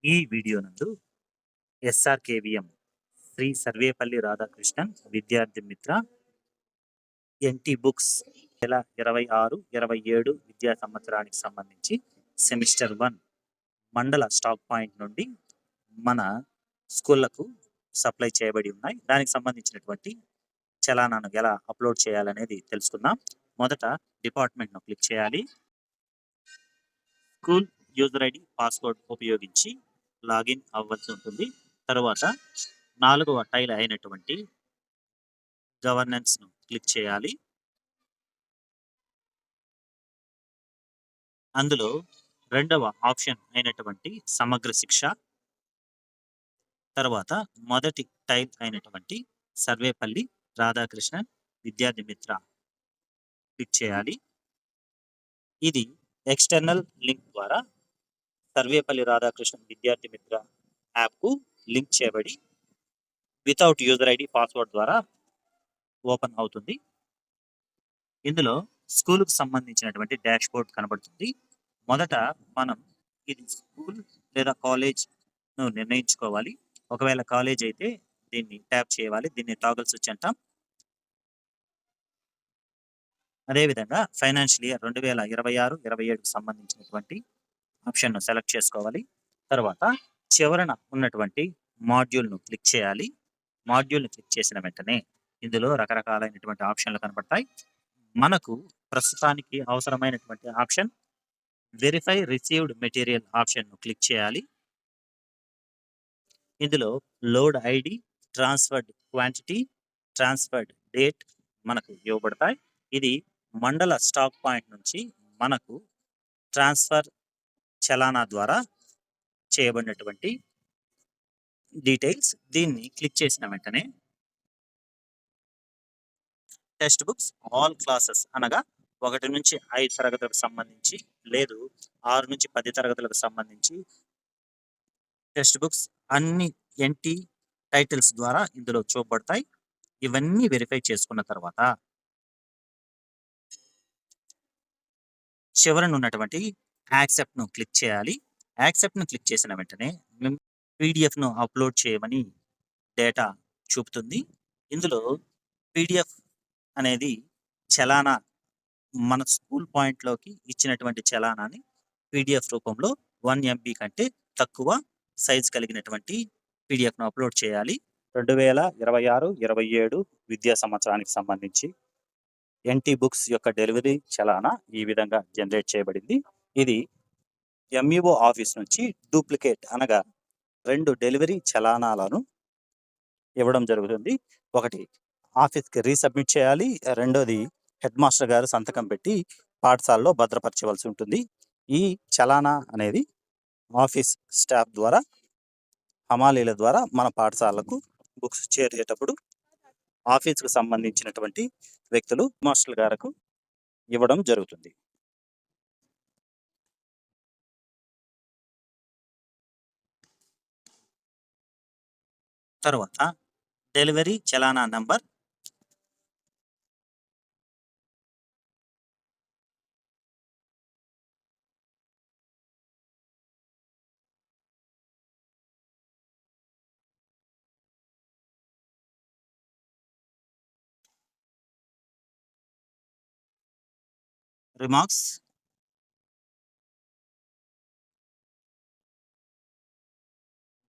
ఈ వీడియో నందు ఎస్ఆర్కేవిఎం శ్రీ సర్వేపల్లి రాధాకృష్ణన్ విద్యార్థి మిత్ర ఎన్టీ బుక్స్ 2026-27 విద్యా సంవత్సరానికి సంబంధించి సెమిస్టర్ 1 మండల స్టాక్ పాయింట్ నుండి మన స్కూళ్లకు సప్లై చేయబడి ఉన్నాయి. దానికి సంబంధించినటువంటి చలానాను ఎలా అప్లోడ్ చేయాలనేది తెలుసుకుందాం. మొదట డిపార్ట్మెంట్ను క్లిక్ చేయాలి. స్కూల్ యూజర్ ఐడి పాస్వర్డ్ ఉపయోగించి లాగిన్ అవ్వాల్సి ఉంటుంది. తర్వాత 4వ టైల్ అయినటువంటి గవర్నెన్స్ను క్లిక్ చేయాలి. అందులో 2వ ఆప్షన్ అయినటువంటి సమగ్ర శిక్ష, తర్వాత మొదటి టైల్ అయినటువంటి సర్వేపల్లి రాధాకృష్ణన్ విద్యార్థి మిత్ర క్లిక్ చేయాలి. ఇది ఎక్స్టర్నల్ లింక్ ద్వారా సర్వేపల్లి రాధాకృష్ణన్ విద్యార్థి మిత్ర యాప్కు లింక్ చేయబడి వితౌట్ యూజర్ ఐడి పాస్వర్డ్ ద్వారా ఓపెన్ అవుతుంది. ఇందులో స్కూల్కు సంబంధించినటువంటి డాష్ బోర్డ్ కనబడుతుంది. మొదట మనం ఇది స్కూల్ లేదా కాలేజ్ను నిర్ణయించుకోవాలి. ఒకవేళ కాలేజ్ అయితే దీన్ని ట్యాప్ చేయాలి. దీన్ని టాగల్ స్విచ్ అంటాం. అదేవిధంగా ఫైనాన్షియల్ ఇయర్ 2026-27కు సంబంధించినటువంటి ఆప్షన్ను సెలెక్ట్ చేసుకోవాలి. తర్వాత చివరన ఉన్నటువంటి మాడ్యూల్ను క్లిక్ చేయాలి. మాడ్యూల్ని క్లిక్ చేసిన వెంటనే ఇందులో రకరకాలైనటువంటి ఆప్షన్లు కనబడతాయి. మనకు ప్రస్తుతానికి అవసరమైనటువంటి ఆప్షన్ వెరిఫై రిసీవ్డ్ మెటీరియల్ ఆప్షన్ను క్లిక్ చేయాలి. ఇందులో load ID, transferred quantity, transferred date మనకు ఇవ్వబడతాయి. ఇది మండల స్టాక్ పాయింట్ నుంచి మనకు ట్రాన్స్ఫర్ చలానా ద్వారా చేయబడినటువంటి డీటెయిల్స్. దీన్ని క్లిక్ చేసిన వెంటనే టెక్స్ట్ బుక్స్ ఆల్ క్లాసెస్ అనగా 1 నుంచి 5 తరగతులకు సంబంధించి, లేదు 6 నుంచి 10 తరగతులకు సంబంధించి టెక్స్ట్ బుక్స్ అన్ని ఎన్టీ టైటిల్స్ ద్వారా ఇందులో చూపబడతాయి. ఇవన్నీ వెరిఫై చేసుకున్న తర్వాత చివరన ఉన్నటువంటి యాక్సెప్ట్ను క్లిక్ చేయాలి. యాక్సెప్ట్ను క్లిక్ చేసిన వెంటనే పీడిఎఫ్ను అప్లోడ్ చేయమని డేటా చూపుతుంది. ఇందులో పీడిఎఫ్ అనేది చలానా, మన స్కూల్ పాయింట్లోకి ఇచ్చినటువంటి చలానాన్ని పీడిఎఫ్ రూపంలో 1 MB కంటే తక్కువ సైజ్ కలిగినటువంటి పీడిఎఫ్ను అప్లోడ్ చేయాలి. 2026-27 విద్యా సంవత్సరానికి సంబంధించి ఎన్టీ బుక్స్ యొక్క డెలివరీ చలానా ఈ విధంగా జనరేట్ చేయబడింది. ఇది ఎంఈఓ ఆఫీస్ నుంచి డూప్లికేట్ అనగా 2 డెలివరీ చలానాలను ఇవ్వడం జరుగుతుంది. ఒకటి ఆఫీస్కి రీసబ్మిట్ చేయాలి, రెండోది హెడ్ మాస్టర్ గారు సంతకం పెట్టి పాఠశాలలో భద్రపరచవలసి ఉంటుంది. ఈ చలానా అనేది ఆఫీస్ స్టాఫ్ ద్వారా, హమాలీల ద్వారా మన పాఠశాలకు బుక్స్ చేరేటప్పుడు ఆఫీస్కు సంబంధించినటువంటి వ్యక్తులు మాస్టర్ గారికి ఇవ్వడం జరుగుతుంది. తర్వాత delivery challan number, remarks,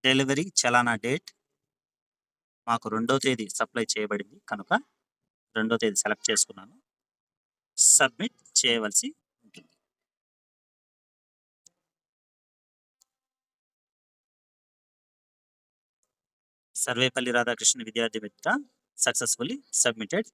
delivery challan date మాకు 2వ తేదీ సప్లై చేయబడింది కనుక 2వ తేదీ సెలెక్ట్ చేసుకున్నాను. సబ్మిట్ చేయవలసి ఉంటుంది. సర్వేపల్లి రాధాకృష్ణ విద్యార్థి మిత్ర సక్సెస్ఫుల్లీ సబ్మిటెడ్.